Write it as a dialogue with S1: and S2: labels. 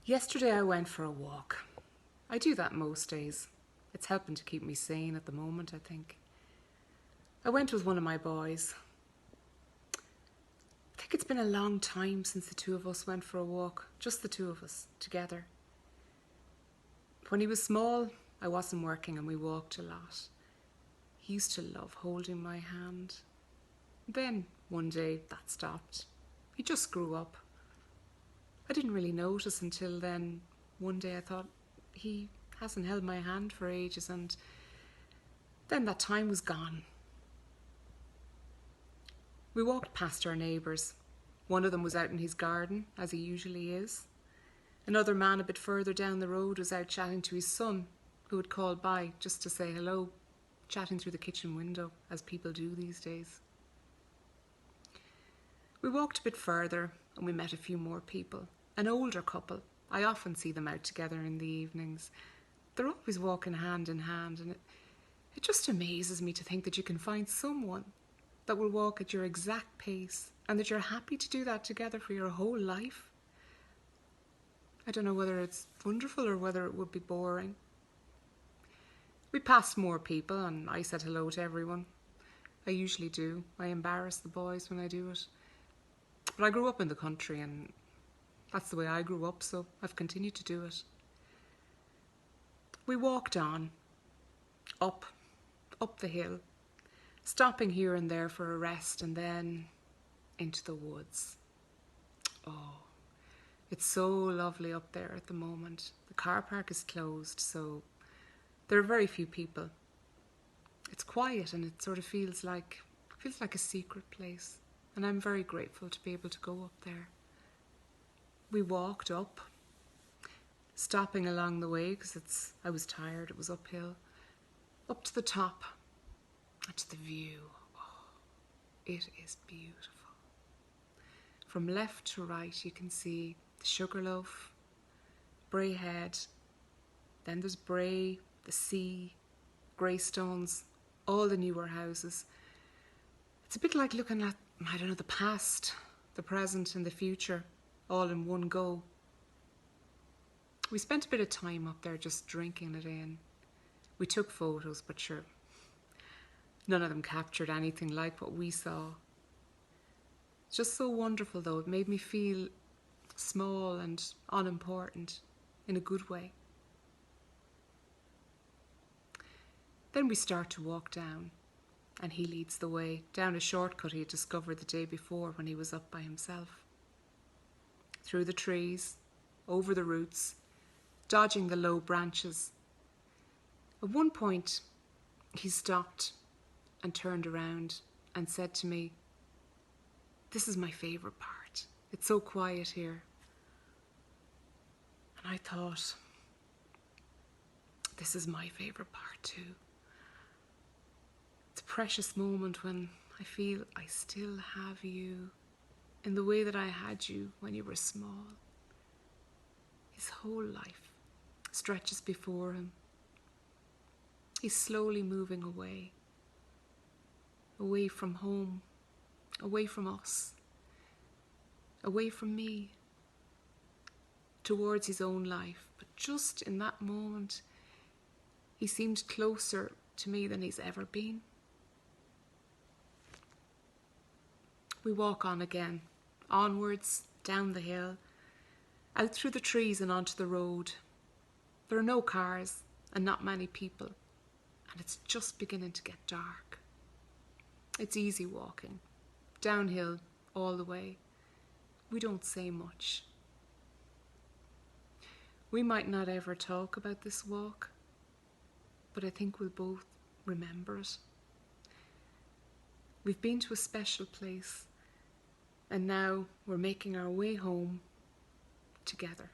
S1: Yesterday I went for a walk. I do that most days. It's helping to keep me sane at the moment, I think. I went with one of my boys. I think it's been a long time since the two of us went for a walk, just the two of us, together. When he was small, I wasn't working and we walked a lot. He used to love holding my hand. Then, one day, that stopped. He just grew up. I didn't really notice until then. One day I thought, he hasn't held my hand for ages, and then that time was gone. We walked past our neighbours. One of them was out in his garden, as he usually is. Another man a bit further down the road was out chatting to his son, who had called by just to say hello, chatting through the kitchen window, as people do these days. We walked a bit further and we met a few more people. An older couple. I often see them out together in the evenings. They're always walking hand in hand, and it just amazes me to think that you can find someone that will walk at your exact pace and that you're happy to do that together for your whole life. I don't know whether it's wonderful or whether it would be boring. We passed more people and I said hello to everyone. I usually do. I embarrass the boys when I do it. But I grew up in the country and that's the way I grew up, so I've continued to do it. We walked on, up the hill, stopping here and there for a rest, and then into the woods. Oh, it's so lovely up there at the moment. The car park is closed, so there are very few people. It's quiet and it sort of feels like a secret place, and I'm very grateful to be able to go up there. We walked up, stopping along the way because I was tired, it was uphill, up to the top, and to the view. Oh, it is beautiful. From left to right you can see the Sugarloaf, Bray Head, then there's Bray, the sea, Greystones, all the newer houses. It's a bit like looking at, I don't know, the past, the present and the future all in one go. We spent a bit of time up there just drinking it in. We took photos, but sure, none of them captured anything like what we saw. It's just so wonderful though. It made me feel small and unimportant in a good way. Then we start to walk down, and he leads the way down a shortcut he had discovered the day before when he was up by himself. Through the trees, over the roots, dodging the low branches. At one point, he stopped and turned around and said to me, "This is my favourite part. It's so quiet here." And I thought, this is my favourite part too. It's a precious moment when I feel I still have you in the way that I had you when you were small. His whole life stretches before him. He's slowly moving away, away from home, away from us, away from me, towards his own life. But just in that moment, he seemed closer to me than he's ever been. We walk on again, onwards, down the hill, out through the trees and onto the road. There are no cars and not many people, and it's just beginning to get dark. It's easy walking, downhill all the way. We don't say much. We might not ever talk about this walk, but I think we'll both remember it. We've been to a special place, and now we're making our way home together.